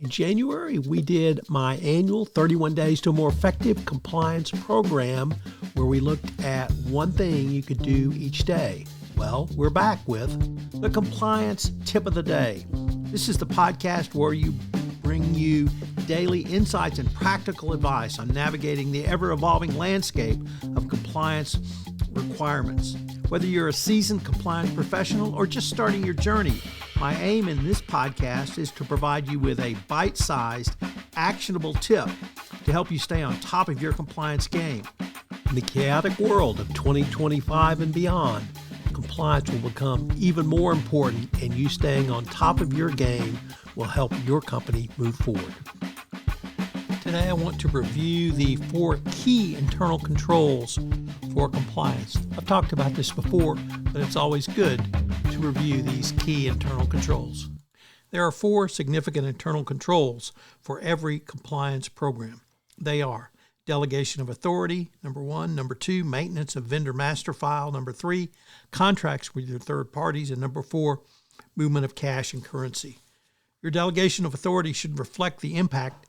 In January, we did my annual 31 Days to a More Effective Compliance program where we looked at one thing you could do each day. Well, we're back with the Compliance Tip of the Day. This is the podcast where we bring you daily insights and practical advice on navigating the ever-evolving landscape of compliance requirements. Whether you're a seasoned compliance professional or just starting your journey, my aim in this podcast is to provide you with a bite-sized, actionable tip to help you stay on top of your compliance game. In the chaotic world of 2025 and beyond, compliance will become even more important, and you staying on top of your game will help your company move forward. Today, I want to review the 4 key internal controls for compliance. I've talked about this before, but it's always good to review these key internal controls. There are 4 significant internal controls for every compliance program. They are delegation of authority, number 1. Number 2, maintenance of vendor master file. Number 3, contracts with your third parties. And number 4, movement of cash and currency. Your delegation of authority should reflect the impact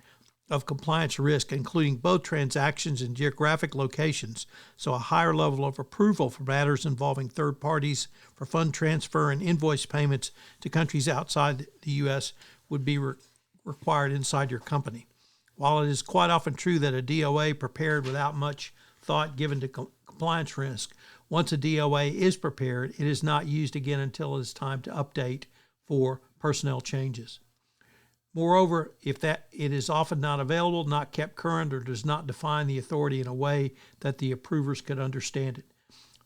of compliance risk, including both transactions and geographic locations, so a higher level of approval for matters involving third parties for fund transfer and invoice payments to countries outside the U.S. would be required inside your company. While it is quite often true that a DOA prepared without much thought given to compliance risk, once a DOA is prepared, it is not used again until it is time to update for personnel changes. Moreover, if it is often not available, not kept current, or does not define the authority in a way that the approvers could understand it.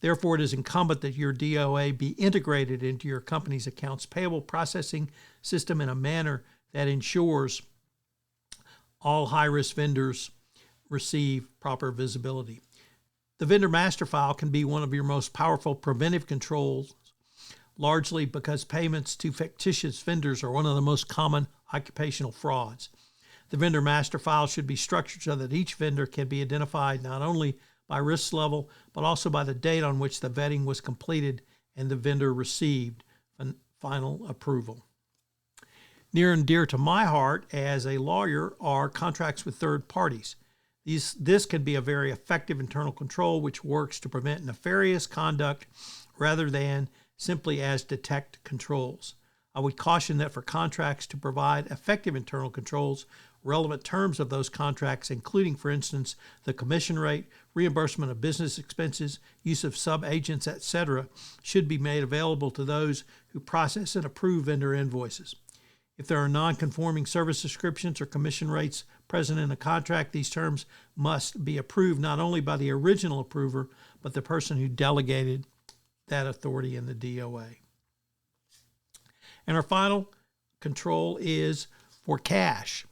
Therefore, it is incumbent that your DOA be integrated into your company's accounts payable processing system in a manner that ensures all high-risk vendors receive proper visibility. The vendor master file can be one of your most powerful preventive controls, largely because payments to fictitious vendors are one of the most common occupational frauds. The vendor master file should be structured so that each vendor can be identified not only by risk level, but also by the date on which the vetting was completed and the vendor received final approval. Near and dear to my heart as a lawyer are contracts with third parties. This can be a very effective internal control which works to prevent nefarious conduct rather than simply as detect controls. I would caution that for contracts to provide effective internal controls, relevant terms of those contracts, including, for instance, the commission rate, reimbursement of business expenses, use of sub-agents, etc., should be made available to those who process and approve vendor invoices. If there are non-conforming service descriptions or commission rates present in a contract, these terms must be approved not only by the original approver, but the person who delegated that authority in the DOA. And our final control is for cash.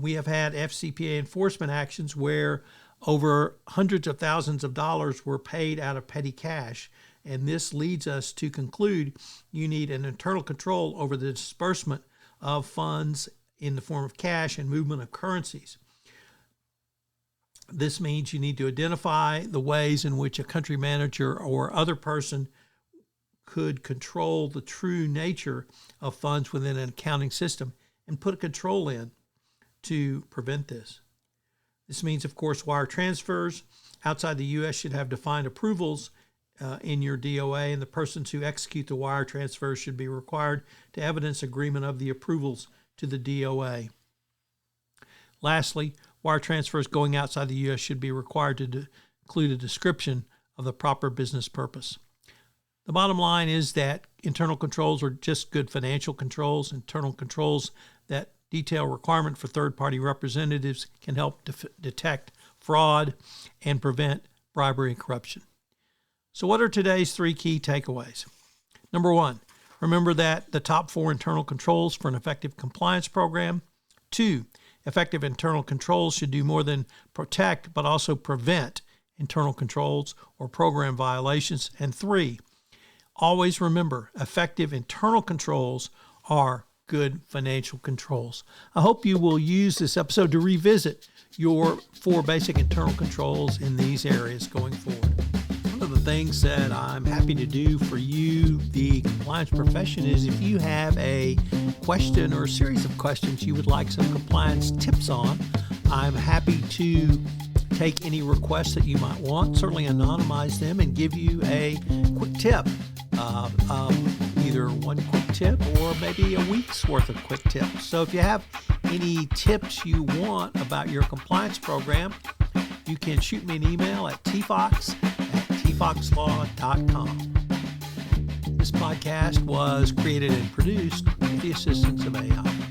We have had FCPA enforcement actions where over hundreds of thousands of dollars were paid out of petty cash, and this leads us to conclude you need an internal control over the disbursement of funds in the form of cash and movement of currencies. This means you need to identify the ways in which a country manager or other person could control the true nature of funds within an accounting system and put a control in to prevent this. This means, of course, wire transfers outside the U.S. should have defined approvals in your DOA, and the persons who execute the wire transfers should be required to evidence agreement of the approvals to the DOA. Lastly, wire transfers going outside the U.S. should be required to include a description of the proper business purpose. The bottom line is that internal controls are just good financial controls. Internal controls that detail requirement for third-party representatives can help detect fraud and prevent bribery and corruption. So what are today's 3 key takeaways? Number 1, remember that the top 4 internal controls for an effective compliance program. 2, effective internal controls should do more than protect, but also prevent internal controls or program violations. And 3, always remember, effective internal controls are good financial controls. I hope you will use this episode to revisit your 4 basic internal controls in these areas going forward. One of the things that I'm happy to do for you, the compliance profession, is if you have a question or a series of questions you would like some compliance tips on, I'm happy to take any requests that you might want, certainly anonymize them, and give you a quick tip. Either one quick tip or maybe a week's worth of quick tips. So if you have any tips you want about your compliance program, you can shoot me an email at tfox@tfoxlaw.com. This podcast was created and produced with the assistance of AI.